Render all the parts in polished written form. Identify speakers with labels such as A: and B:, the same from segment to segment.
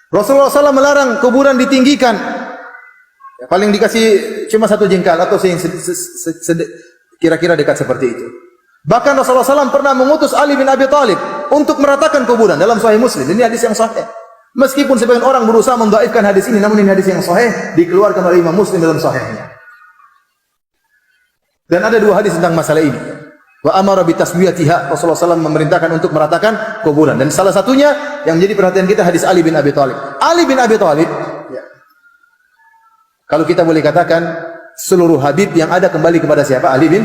A: Rasulullah SAW melarang kuburan ditinggikan. Ya, paling dikasih cuma 1 jengkal atau kira-kira dekat seperti itu. Bahkan Rasulullah SAW pernah mengutus Ali bin Abi Thalib untuk meratakan kuburan dalam Sahih Muslim. Ini hadis yang sahih. Meskipun sebagian orang berusaha mendhaifkan hadis ini, namun ini hadis yang sahih, dikeluarkan oleh Imam Muslim dalam sahihnya. Dan ada 2 hadis tentang masalah ini. Wa amara bi taswiyatiha, Rasulullah SAW memerintahkan untuk meratakan kuburan. Dan salah satunya yang menjadi perhatian kita hadis Ali bin Abi Thalib. Ali bin Abi Thalib, ya, kalau kita boleh katakan seluruh Habib yang ada kembali kepada siapa? Ali bin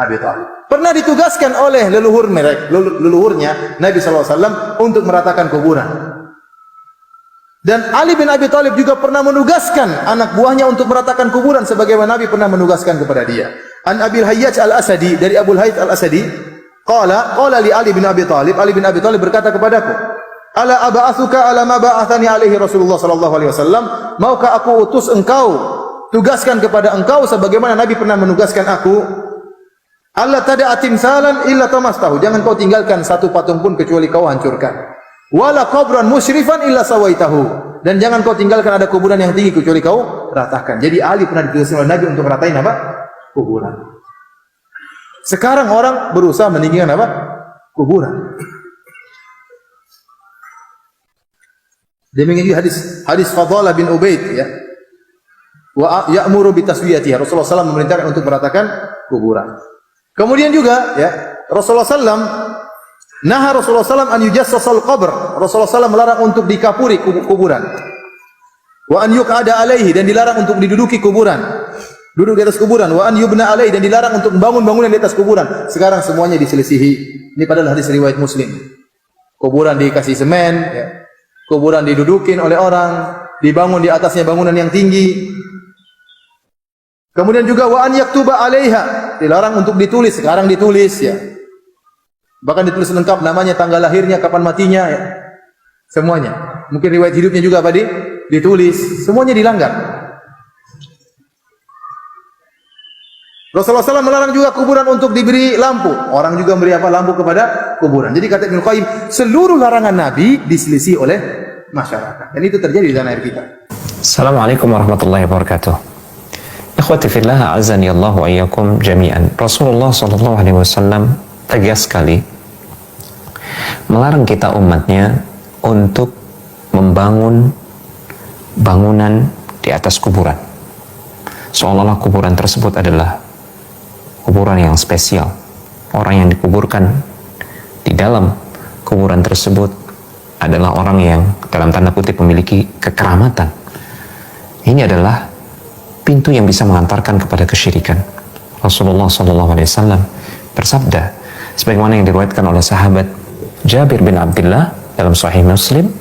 A: Abi Thalib. Pernah ditugaskan oleh leluhurnya Nabi SAW untuk meratakan kuburan. Dan Ali bin Abi Thalib juga pernah menugaskan anak buahnya untuk meratakan kuburan sebagaimana Nabi pernah menugaskan kepada dia. An Abil Hayyaj Al-Asadi, dari Abu Hayyaj Al-Asadi, qala li Ali bin Abi Thalib, Ali bin Abi Thalib berkata kepadaku, ala aba'athuka ala ma ba'athani alaihi Rasulullah sallallahu alaihi wasallam, maukah aku utus engkau, tugaskan kepada engkau sebagaimana Nabi pernah menugaskan aku? Allah tada'a timsalan illa tamastahu, jangan kau tinggalkan satu patung pun kecuali kau hancurkan. Wala qabran musyrifan illa sawaitahu, dan jangan kau tinggalkan ada kuburan yang tinggi kecuali kau ratakan. Jadi Ali pernah ditugaskan oleh Nabi untuk ratain apa? Kuburan. Sekarang orang berusaha meninggikan apa? Kuburan. Demikian juga hadis Fadalah bin Ubaid, ya. Wa ya'muru bi taswiyatiha, Rasulullah SAW memerintahkan untuk meratakan kuburan. Kemudian juga, ya, Rasulullah SAW an yujassasal qabr. Rasulullah SAW melarang untuk dikapuri kuburan. Wa an yuq'ada alaihi, dan dilarang untuk diduduki kuburan. Duduk di atas kuburan. Wa an yubna alaihi, dan dilarang untuk membangun bangunan di atas kuburan. Sekarang semuanya diselisihi. Ini padahal hadis riwayat Muslim. Kuburan dikasih semen, ya. Kuburan didudukin oleh orang, dibangun di atasnya bangunan yang tinggi. Kemudian juga wa an yaktuba alaiha, dilarang untuk ditulis. Sekarang ditulis, ya. Bahkan ditulis lengkap namanya, tanggal lahirnya, kapan matinya, ya. Semuanya. Mungkin riwayat hidupnya juga apa ditulis. Semuanya dilanggar. Rasulullah SAW melarang juga kuburan untuk diberi lampu. Orang juga memberi apa? Lampu kepada kuburan. Jadi kata Ibnu Qayyim, seluruh larangan Nabi diselisih oleh masyarakat. Dan itu terjadi di tanah air kita.
B: Assalamualaikum warahmatullahi wabarakatuh. Ikhwati fillah, azani Allah wa iyyakum jami'an. Rasulullah SAW tegas sekali melarang kita umatnya untuk membangun bangunan di atas kuburan, seolah-olah kuburan tersebut adalah kuburan yang spesial. Orang yang dikuburkan di dalam kuburan tersebut adalah orang yang dalam tanda kutip memiliki kekeramatan. Ini adalah pintu yang bisa mengantarkan kepada kesyirikan. Rasulullah SAW bersabda sebagaimana yang diriwayatkan oleh sahabat Jabir bin Abdullah dalam Sahih Muslim.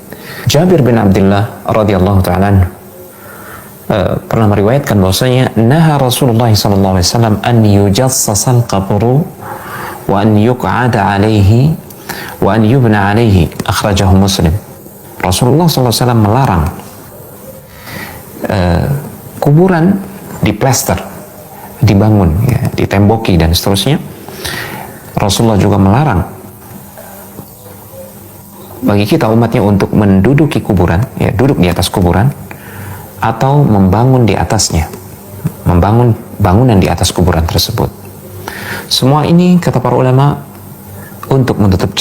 B: Jabir bin Abdullah radhiyallahu ta'ala pernah meriwayatkan bahwasanya naha Rasulullah SAW an yujassasal qabru wa an yuq'ada alaihi wa an yubna alaihi, akhrajahu Muslim. Rasulullah SAW melarang kuburan diplaster, dibangun, ya, ditemboki dan seterusnya. Rasulullah juga melarang bagi kita umatnya untuk menduduki kuburan, ya, duduk di atas kuburan atau membangun di atasnya, membangun bangunan di atas kuburan tersebut. Semua ini kata para ulama untuk menutup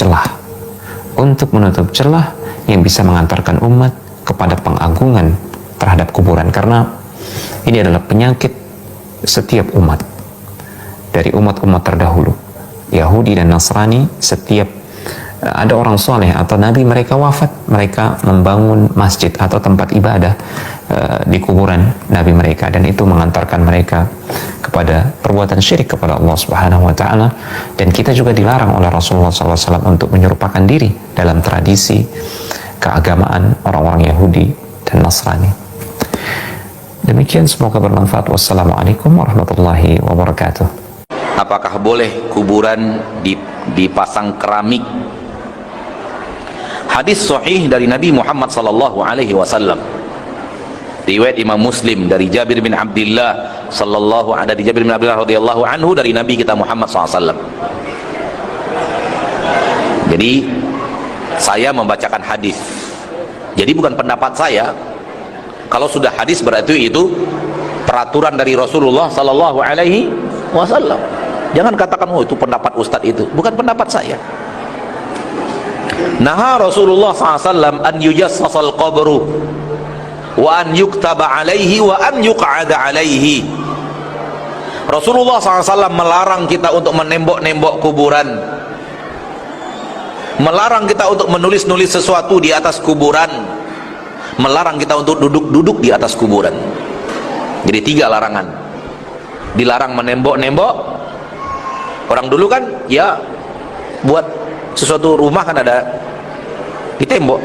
B: celah yang bisa mengantarkan umat kepada pengagungan terhadap kuburan, karena ini adalah penyakit setiap umat dari umat-umat terdahulu, Yahudi dan Nasrani. Setiap ada orang soleh atau nabi mereka wafat, mereka membangun masjid atau tempat ibadah di kuburan nabi mereka, dan itu mengantarkan mereka kepada perbuatan syirik kepada Allah Subhanahu wa taala. Dan kita juga dilarang oleh Rasulullah SAW untuk menyerupakan diri dalam tradisi keagamaan orang-orang Yahudi dan Nasrani. Demikian, semoga bermanfaat. Wassalamualaikum warahmatullahi wabarakatuh.
C: Apakah boleh kuburan dipasang keramik? Hadis sahih dari Nabi Muhammad sallallahu alaihi wasallam. Riwayat Imam Muslim dari Jabir bin Abdullah radhiyallahu anhu dari Nabi kita Muhammad SAW. Jadi saya membacakan hadis Jadi bukan pendapat saya. Kalau sudah hadis berarti itu peraturan dari Rasulullah sallallahu alaihi wasallam. Jangan katakan oh itu pendapat ustaz itu. Bukan pendapat saya. Naha Rasulullah SAW an yujassasal qabru wa an yuktaba alaihi wa an yuq'ada alaihi. Rasulullah SAW melarang kita untuk menembok-nembok kuburan, melarang kita untuk menulis-nulis sesuatu di atas kuburan, melarang kita untuk duduk-duduk di atas kuburan. Jadi 3 larangan. Dilarang menembok-nembok. Orang dulu kan ya buat sesuatu rumah kan ada di tembok.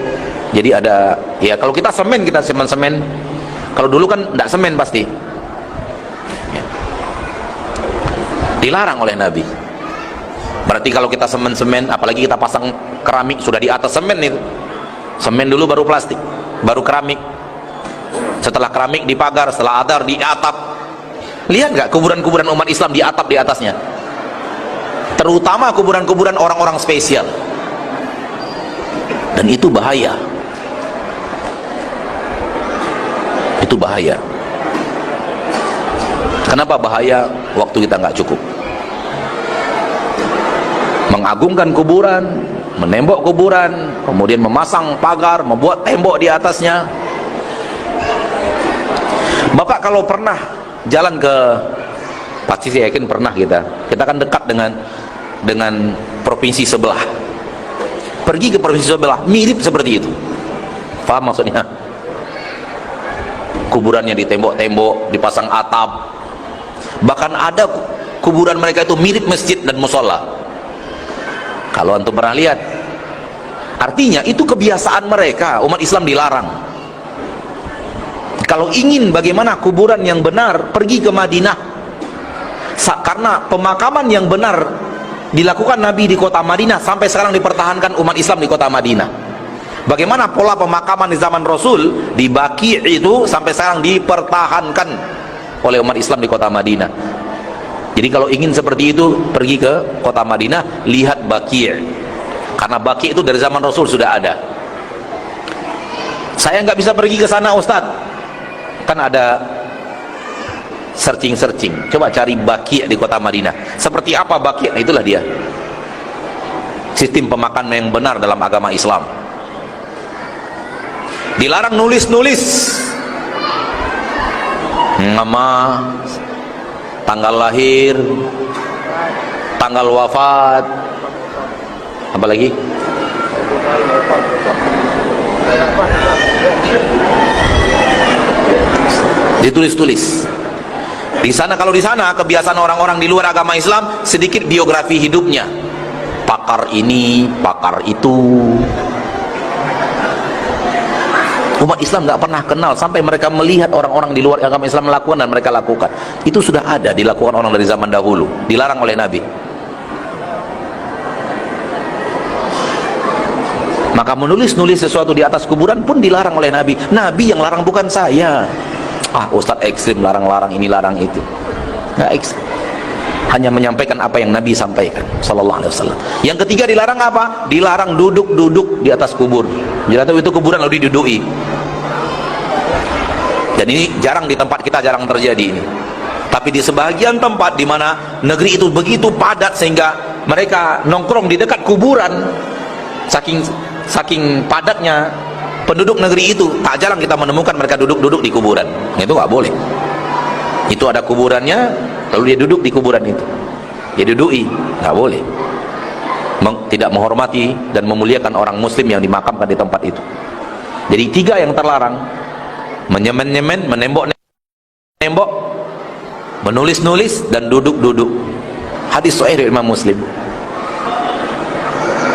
C: Jadi ada ya, kalau kita semen, kita semen. Kalau dulu kan enggak semen pasti. Ya. Dilarang oleh Nabi. Berarti kalau kita semen, apalagi kita pasang keramik, sudah di atas semen itu. Semen dulu baru plastik, baru keramik. Setelah keramik di pagar, setelah adar di atap. Lihat nggak kuburan-kuburan umat Islam di atap di atasnya? Terutama kuburan-kuburan orang-orang spesial. Dan itu bahaya. Itu bahaya. Kenapa bahaya? Waktu kita nggak cukup. Mengagungkan kuburan, menembok kuburan, kemudian memasang pagar, membuat tembok di atasnya. Bapak kalau pernah jalan ke, pasti saya yakin pernah, kita kan dekat dengan provinsi sebelah. Pergi ke provinsi sebelah, mirip seperti itu. Paham maksudnya? Kuburannya ditembok-tembok, dipasang atap. Bahkan ada kuburan mereka itu mirip masjid dan musola. Kalau antum pernah lihat, artinya itu kebiasaan mereka. Umat Islam dilarang. Kalau ingin bagaimana kuburan yang benar, pergi ke Madinah. Karena pemakaman yang benar dilakukan Nabi di kota Madinah, sampai sekarang dipertahankan umat Islam di kota Madinah. Bagaimana pola pemakaman di zaman Rasul di Baqi' itu sampai sekarang dipertahankan oleh umat Islam di kota Madinah. Jadi kalau ingin seperti itu, pergi ke kota Madinah, lihat Baqi'. Karena Baqi' itu dari zaman Rasul sudah ada. Saya nggak bisa pergi ke sana, Ustadz. Kan ada searching. Coba cari Baqi' di kota Madinah. Seperti apa Baqi'? Nah, itulah dia. Sistem pemakaman yang benar dalam agama Islam. Dilarang nulis-nulis nama, tanggal lahir, tanggal wafat, apa lagi? Ditulis-tulis. Di sana, kalau di sana kebiasaan orang-orang di luar agama Islam, sedikit biografi hidupnya. Pakar ini, pakar itu. Umat Islam nggak pernah kenal, sampai mereka melihat orang-orang di luar agama Islam melakukan dan mereka lakukan. Itu sudah ada, dilakukan orang dari zaman dahulu, dilarang oleh Nabi. Maka menulis-nulis sesuatu di atas kuburan pun dilarang oleh Nabi. Nabi yang larang, bukan saya. Ustadz ekstrim, larang-larang ini, larang itu. Nggak ekstrim. Hanya menyampaikan apa yang Nabi sampaikan sallallahu alaihi wasallam. Yang ketiga dilarang apa? Dilarang duduk-duduk di atas kubur. Jadi itu kuburan lalu diduduki. Dan ini jarang di tempat kita, jarang terjadi ini. Tapi di sebagian tempat di mana negeri itu begitu padat sehingga mereka nongkrong di dekat kuburan, saking padatnya penduduk negeri itu, tak jarang kita menemukan mereka duduk-duduk di kuburan. Itu nggak boleh. Itu ada kuburannya, lalu dia duduk di kuburan itu, dia duduki, nggak boleh. Tidak menghormati dan memuliakan orang muslim yang dimakamkan di tempat itu. Jadi 3 yang terlarang: menyemen-nyemen, menembok-nembok, menulis-nulis, dan duduk-duduk. Hadis sahih dari Imam Muslim.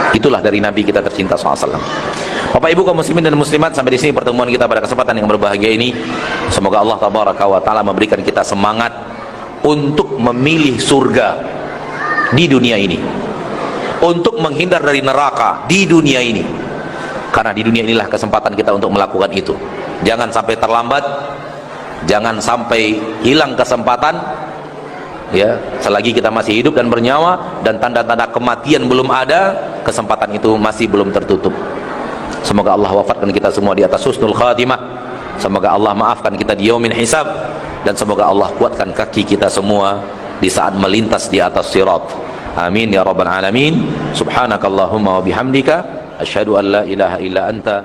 C: Itulah dari Nabi kita tercinta SAW. Bapak Ibu kaum muslimin dan muslimat, sampai di sini pertemuan kita pada kesempatan yang berbahagia ini. Semoga Allah tabaraka wa taala memberikan kita semangat untuk memilih surga di dunia ini, untuk menghindar dari neraka di dunia ini. Karena di dunia inilah kesempatan kita untuk melakukan itu. Jangan sampai terlambat, jangan sampai hilang kesempatan. Ya, selagi kita masih hidup dan bernyawa dan tanda-tanda kematian belum ada, kesempatan itu masih belum tertutup. Semoga Allah wafatkan kita semua di atas husnul khatimah. Semoga Allah maafkan kita di yaumin hisab, dan semoga Allah kuatkan kaki kita semua di saat melintas di atas sirat. Amin ya rabbal alamin. Subhanakallahumma wa bihamdika asyhadu an la ilaha illa anta.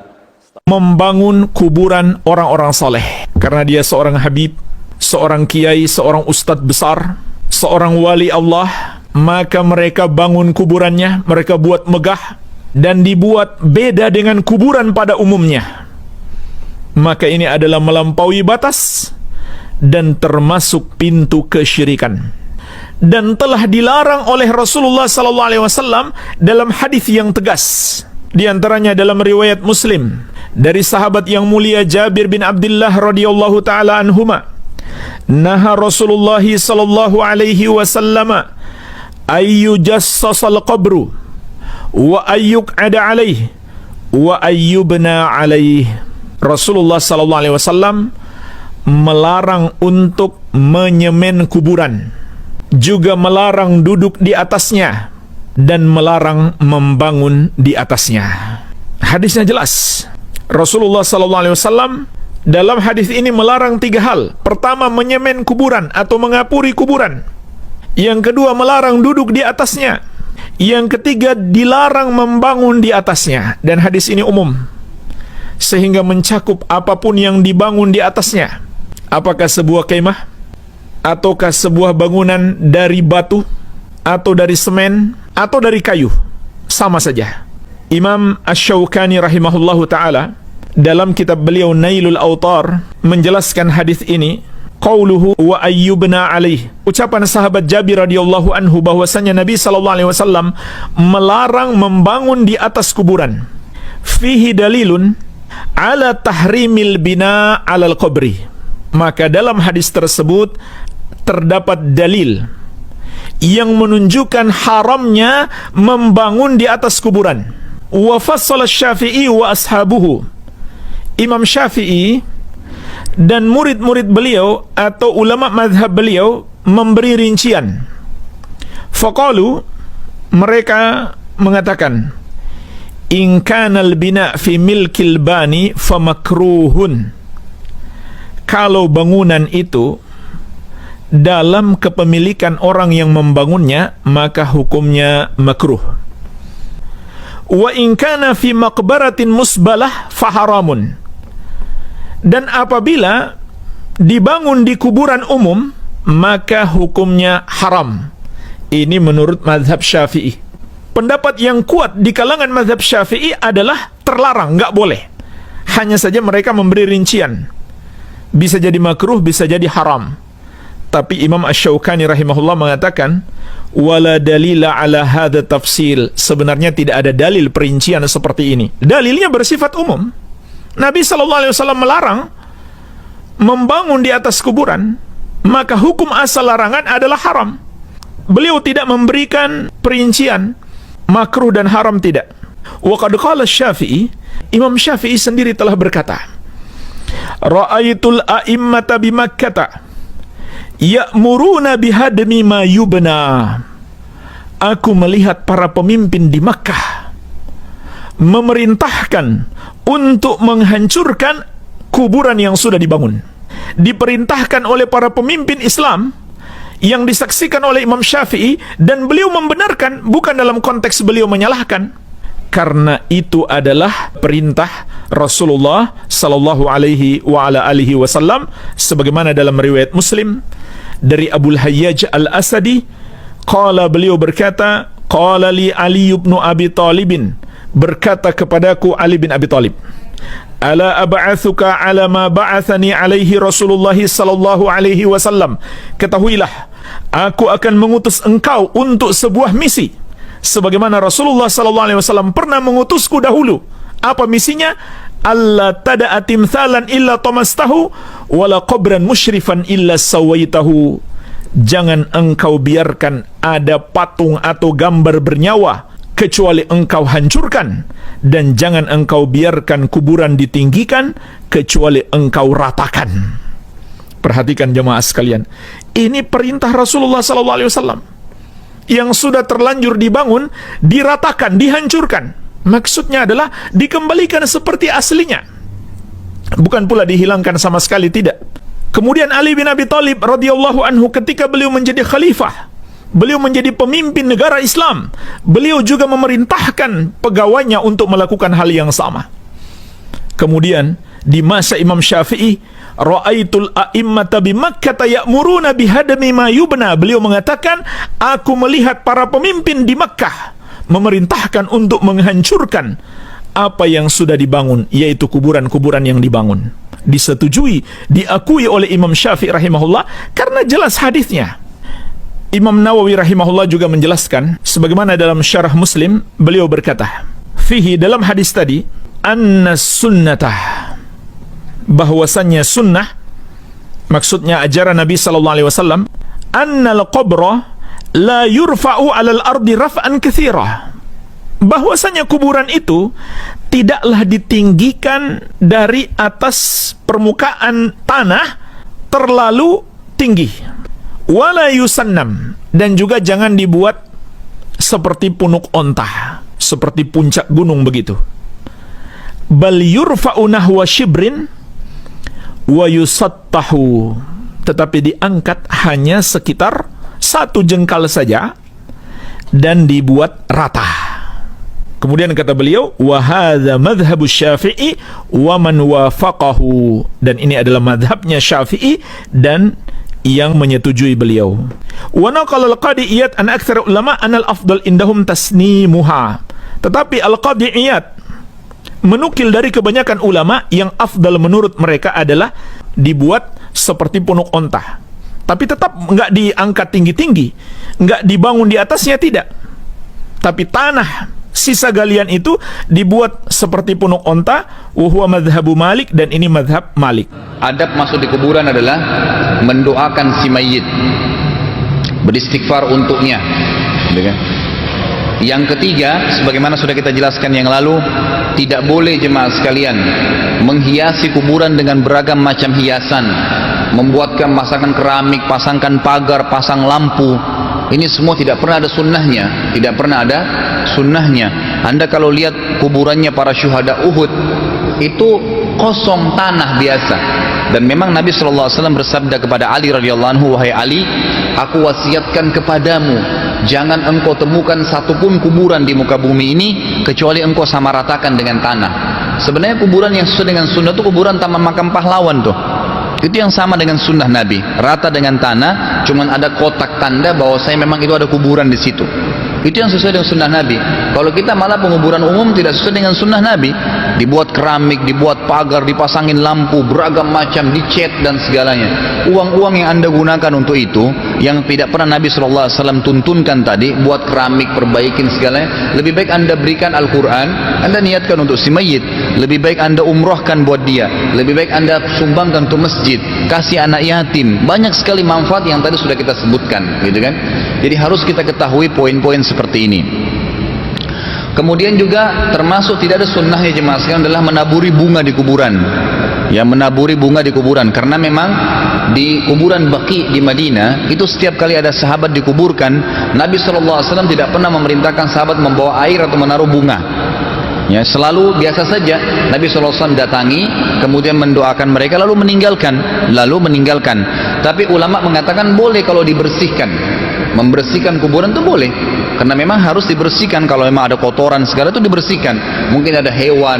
D: Membangun kuburan orang-orang saleh, karena dia seorang habib, seorang kiai, seorang ustadz besar, seorang wali Allah, maka mereka bangun kuburannya, mereka buat megah dan dibuat beda dengan kuburan pada umumnya. Maka ini adalah melampaui batas dan termasuk pintu kesyirikan, dan telah dilarang oleh Rasulullah SAW dalam hadis yang tegas. Di antaranya dalam riwayat Muslim dari sahabat yang mulia Jabir bin Abdullah radhiyallahu taala anhuma, naha Rasulullah sallallahu alaihi wasallam ayyujassasal qabru wa ayyuq'ada alaihi wa ayyubna alaihi. Rasulullah sallallahu alaihi wasallam melarang untuk menyemen kuburan, juga melarang duduk di atasnya, dan melarang membangun di atasnya. Hadisnya jelas. Rasulullah sallallahu alaihi wasallam dalam hadis ini melarang 3 hal. Pertama, menyemen kuburan atau mengapuri kuburan. Yang kedua, melarang duduk di atasnya. Yang ketiga, dilarang membangun di atasnya. Dan hadis ini umum, sehingga mencakup apapun yang dibangun di atasnya. Apakah sebuah kemah, ataukah sebuah bangunan dari batu, atau dari semen, atau dari kayu, sama saja. Imam Asy-Syaukani rahimahullahu ta'ala dalam kitab beliau Nailul Autar menjelaskan hadis ini, qauluhu wa ayyubna alaih, ucapan sahabat Jabir radhiyallahu anhu bahwasanya Nabi sallallahu alaihi wasallam melarang membangun di atas kuburan. Fihi dalilun ala tahrimil bina alal qabri. Maka dalam hadis tersebut terdapat dalil yang menunjukkan haramnya membangun di atas kuburan. Wa fassala Syafi'i wa ashabuhu. Imam Syafi'i dan murid-murid beliau atau ulama mazhab beliau memberi rincian. Faqalu, mereka mengatakan, in kanal bina fi milkil bani famakruhun. Kalau bangunan itu dalam kepemilikan orang yang membangunnya, maka hukumnya makruh. Wa in kana fi maqbaratin musbalah faharamun. Dan apabila dibangun di kuburan umum, maka hukumnya haram. Ini menurut mazhab Syafi'i. Pendapat yang kuat di kalangan mazhab Syafi'i adalah terlarang, nggak boleh. Hanya saja mereka memberi rincian. Bisa jadi makruh, bisa jadi haram. Tapi Imam Asy-Syaukani rahimahullah mengatakan, wala dalila ala hadha tafsil. Sebenarnya tidak ada dalil perincian seperti ini. Dalilnya bersifat umum. Nabi SAW melarang membangun di atas kuburan, maka hukum asal larangan adalah haram. Beliau tidak memberikan perincian makruh dan haram, tidak. Wa qad qala Syafi'i, Imam Syafi'i sendiri telah berkata, ra'aitul a'immata bi Makkah ya'muruna bihadmi ma yubna. Aku melihat para pemimpin di Makkah memerintahkan untuk menghancurkan kuburan yang sudah dibangun. Diperintahkan oleh para pemimpin Islam yang disaksikan oleh Imam Syafi'i, dan beliau membenarkan, bukan dalam konteks beliau menyalahkan, karena itu adalah perintah Rasulullah sallallahu alaihi wa ala alihi wasallam, sebagaimana dalam riwayat Muslim dari Abul Hayyaj Al-Asadi, qala, beliau berkata, qala li Ali ibn Abi Talibin, berkata kepadaku Ali bin Abi Talib, ala ab'atsuka ala ma ba'athani alaihi Rasulullah sallallahu alaihi wasallam, ketahuilah aku akan mengutus engkau untuk sebuah misi sebagaimana Rasulullah sallallahu alaihi wasallam pernah mengutusku dahulu. Apa misinya? Alla tada'a timthalan illa tamastahu wala qabran musyrifan illa sawaitahu. Jangan engkau biarkan ada patung atau gambar bernyawa kecuali engkau hancurkan, dan jangan engkau biarkan kuburan ditinggikan kecuali engkau ratakan. Perhatikan jemaah sekalian, ini perintah Rasulullah sallallahu alaihi wasallam yang sudah terlanjur dibangun, diratakan, dihancurkan. Maksudnya adalah dikembalikan seperti aslinya, bukan pula dihilangkan sama sekali, tidak. Kemudian Ali bin Abi Thalib radhiyallahu anhu ketika beliau menjadi khalifah, beliau menjadi pemimpin negara Islam, beliau juga memerintahkan pegawainya untuk melakukan hal yang sama. Kemudian di masa Imam Syafi'i, ra'aitul a'immata bi Makkah ya'muruna bihadami ma yubna, beliau mengatakan, aku melihat para pemimpin di Makkah memerintahkan untuk menghancurkan apa yang sudah dibangun, yaitu kuburan-kuburan yang dibangun. Disetujui, diakui oleh Imam Syafi'i rahimahullah karena jelas hadisnya. Imam Nawawi rahimahullah juga menjelaskan sebagaimana dalam Syarah Muslim, beliau berkata, fihi, dalam hadis tadi, anna sunnatah, bahwasannya sunnah, maksudnya ajaran Nabi SAW, annal qabra la yurfa'u alal ardi raf'an katsira, bahwasanya kuburan itu tidaklah ditinggikan dari atas permukaan tanah terlalu tinggi, wala yusannam, dan juga jangan dibuat seperti punuk onta, seperti puncak gunung begitu. Bal yurfa'u nahwa shibrin wa yusattahu, tetapi diangkat hanya sekitar 1 jengkal saja dan dibuat rata. Kemudian kata beliau, wa hadza madhhabus Syafi'i wa man wafaqahu, dan ini adalah madhabnya Syafi'i dan yang menyetujui beliau. Wa naqala al-Qadi Iyad an aktsar ulama anal afdal indahum tasnimuha, tetapi al-Qadi Iyad menukil dari kebanyakan ulama yang afdal menurut mereka adalah dibuat seperti punuk onta, tapi tetap enggak diangkat tinggi-tinggi, enggak dibangun di atasnya, tidak, tapi tanah sisa galian itu dibuat seperti punuk onta. Wa huwa madhhabu Malik, dan ini madhab Malik.
E: Adab masuk di kuburan adalah mendoakan si mayit, beristighfar untuknya. Yang ketiga, sebagaimana sudah kita jelaskan yang lalu, tidak boleh jemaah sekalian menghiasi kuburan dengan beragam macam hiasan, membuatkan pasangkan keramik, pasangkan pagar, pasang lampu. Ini semua tidak pernah ada sunnahnya, tidak pernah ada sunnahnya. Anda kalau lihat kuburannya para syuhada Uhud, itu kosong, tanah biasa. Dan memang Nabi SAW bersabda kepada Ali radhiyallahu anhu, wahai Ali, aku wasiatkan kepadamu, jangan engkau temukan satupun kuburan di muka bumi ini kecuali engkau samaratakan dengan tanah. Sebenarnya kuburan yang sesuai dengan sunnah itu kuburan Taman Makam Pahlawan tuh. Itu yang sama dengan sunnah Nabi, rata dengan tanah, cuman ada kotak tanda bahwa saya memang itu ada kuburan di situ. Itu yang sesuai dengan sunnah Nabi. Kalau kita malah penguburan umum tidak sesuai dengan sunnah Nabi, dibuat keramik, dibuat pagar, dipasangin lampu, beragam macam, dicat dan segalanya. Uang-uang yang Anda gunakan untuk itu, yang tidak pernah Nabi SAW tuntunkan tadi, buat keramik, perbaikin segalanya, lebih baik Anda berikan Al-Quran, Anda niatkan untuk si mayit, lebih baik Anda umrohkan buat dia, lebih baik Anda sumbangkan untuk masjid, kasih anak yatim. Banyak sekali manfaat yang tadi sudah kita sebutkan, gitu kan. Jadi harus kita ketahui poin-poin seperti ini. Kemudian juga termasuk tidak ada sunnahnya jemaah sekalian adalah menaburi bunga di kuburan. Ya, menaburi bunga di kuburan, karena memang di kuburan Baqi di Madinah itu setiap kali ada sahabat dikuburkan, Nabi SAW tidak pernah memerintahkan sahabat membawa air atau menaruh bunga. Ya, selalu biasa saja Nabi SAW datangi, kemudian mendoakan mereka, lalu meninggalkan. Tapi ulama mengatakan boleh kalau dibersihkan. Membersihkan kuburan itu boleh, karena memang harus dibersihkan. Kalau memang ada kotoran segala itu dibersihkan. Mungkin ada hewan,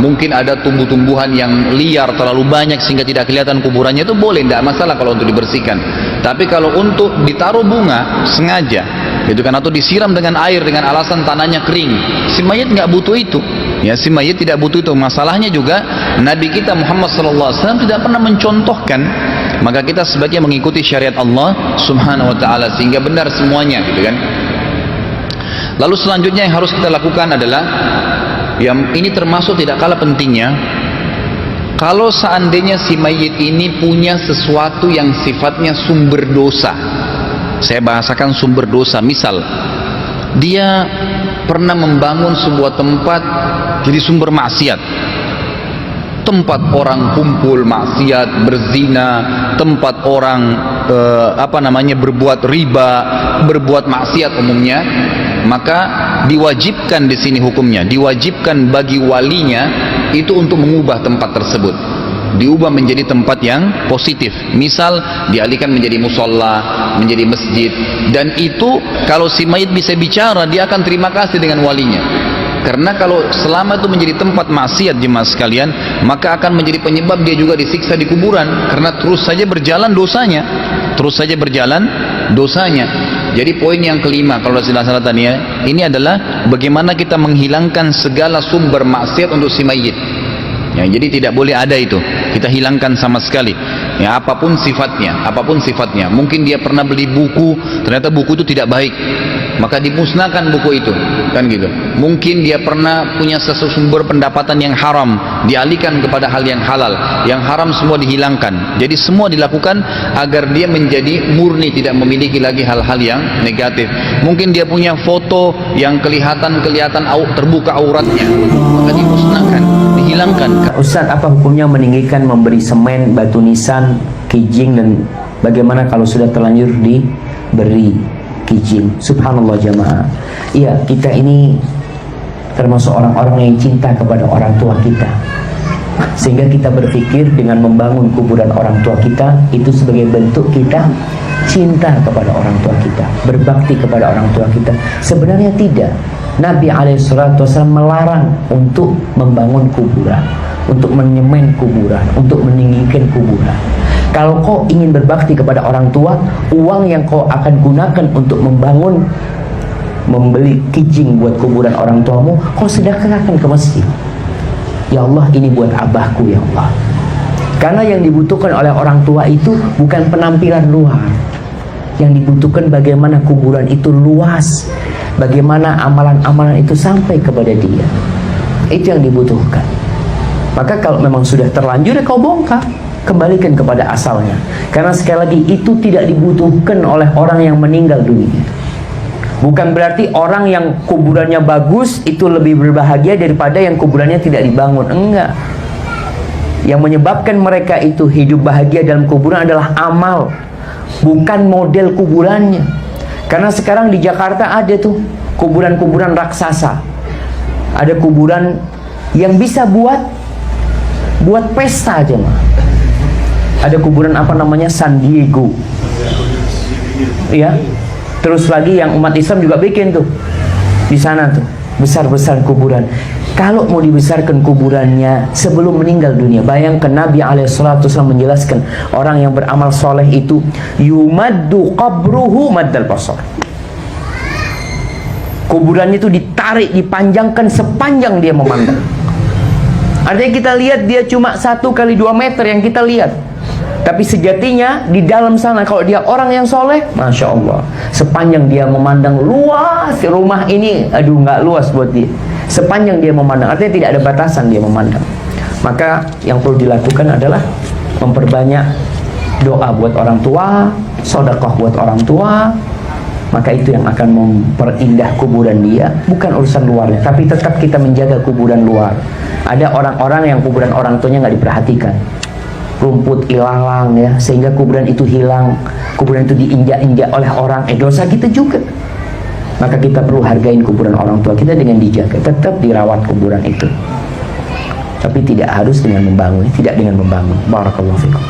E: mungkin ada tumbuh-tumbuhan yang liar terlalu banyak sehingga tidak kelihatan kuburannya, itu boleh, tidak masalah kalau untuk dibersihkan. Tapi kalau untuk ditaruh bunga sengaja, itu kan, atau disiram dengan air dengan alasan tanahnya kering, si mayit nggak butuh itu. Ya, si mayit tidak butuh itu. Masalahnya juga Nabi kita Muhammad SAW tidak pernah mencontohkan. Maka kita sebaiknya mengikuti syariat Allah Subhanahu wa ta'ala sehingga benar semuanya, gitu kan. Lalu selanjutnya yang harus kita lakukan adalah, yang ini termasuk tidak kalah pentingnya, kalau seandainya si mayit ini punya sesuatu yang sifatnya sumber dosa. Saya bahasakan sumber dosa, misal dia pernah membangun sebuah tempat jadi sumber maksiat, tempat orang kumpul maksiat, berzina, tempat orang berbuat riba, berbuat maksiat umumnya. maka diwajibkan di sini hukumnya, diwajibkan bagi walinya itu untuk mengubah tempat tersebut, diubah menjadi tempat yang positif. Misal dialihkan menjadi musola, menjadi masjid, dan itu kalau si mayit bisa bicara, dia akan terima kasih dengan walinya. Karena kalau selama itu menjadi tempat maksiat jemaah sekalian, maka akan menjadi penyebab dia juga disiksa di kuburan, karena terus saja berjalan dosanya, terus saja berjalan dosanya. Jadi poin yang kelima kalau Rasulullah SAW ya, ini adalah bagaimana kita menghilangkan segala sumber maksiat untuk si mayit. Ya, jadi tidak boleh ada itu, kita hilangkan sama sekali. Ya, apapun sifatnya. Mungkin dia pernah beli buku, ternyata buku itu tidak baik, maka dimusnahkan buku itu, kan gitu. Mungkin dia pernah punya sesuatu sumber pendapatan yang haram, dialihkan kepada hal yang halal. Yang haram semua dihilangkan. Jadi semua dilakukan agar dia menjadi murni, tidak memiliki lagi hal-hal yang negatif. Mungkin dia punya foto yang kelihatan terbuka auratnya, maka dimusnahkan, dihilangkan.
F: Ustaz, apa hukumnya meninggikan memberi semen, batu nisan, kijing, dan bagaimana kalau sudah terlanjur diberi kijing? Subhanallah jamaah. Iya, kita ini termasuk orang-orang yang cinta kepada orang tua kita, sehingga kita berpikir dengan membangun kuburan orang tua kita itu sebagai bentuk kita cinta kepada orang tua kita, berbakti kepada orang tua kita. Sebenarnya tidak. Nabi SAW melarang untuk membangun kuburan, untuk menyemen kuburan, untuk meninggikan kuburan. Kalau kau ingin berbakti kepada orang tua, uang yang kau akan gunakan untuk membeli kijing buat kuburan orang tuamu, kau sedekahkan ke masjid. Ya Allah, ini buat abahku ya Allah. Karena yang dibutuhkan oleh orang tua itu bukan penampilan luar. Yang dibutuhkan bagaimana kuburan itu luas, bagaimana amalan-amalan itu sampai kepada dia. Itu yang dibutuhkan. Maka kalau memang sudah terlanjur, ya kau bongkar, kembalikan kepada asalnya. Karena sekali lagi itu tidak dibutuhkan oleh orang yang meninggal dunia. Bukan berarti orang yang kuburannya bagus itu lebih berbahagia daripada yang kuburannya tidak dibangun. Enggak. Yang menyebabkan mereka itu hidup bahagia dalam kuburan adalah amal, bukan model kuburannya. Karena sekarang di Jakarta ada tuh kuburan-kuburan raksasa. Ada kuburan yang bisa buat pesta aja mah. Ada kuburan apa namanya, San Diego. Ya. Terus lagi yang umat Islam juga bikin tuh di sana tuh, besar-besar kuburan. Kalau mau dibesarkan kuburannya sebelum meninggal dunia, bayangkan Nabi SAW menjelaskan orang yang beramal soleh itu yumaddu qabruhu maddal basar. Kuburannya itu ditarik, dipanjangkan sepanjang dia memandang. Artinya kita lihat dia cuma 1 kali 2 meter yang kita lihat, tapi sejatinya di dalam sana kalau dia orang yang soleh, Masya Allah, sepanjang dia memandang luas. Rumah ini aduh nggak luas buat dia, sepanjang dia memandang, artinya tidak ada batasan dia memandang. Maka yang perlu dilakukan adalah memperbanyak doa buat orang tua, sedekah buat orang tua. Maka itu yang akan memperindah kuburan dia, bukan urusan luarnya. Tapi tetap kita menjaga kuburan luar. Ada orang-orang yang kuburan orang tuanya nggak diperhatikan, rumput ilalang ya, sehingga kuburan itu hilang, kuburan itu diinjak-injak oleh orang, dosa kita juga. Maka kita perlu hargain kuburan orang tua kita dengan dijaga, tetap dirawat kuburan itu, tapi tidak harus dengan membangun, tidak dengan membangun. Barakallahu fikum.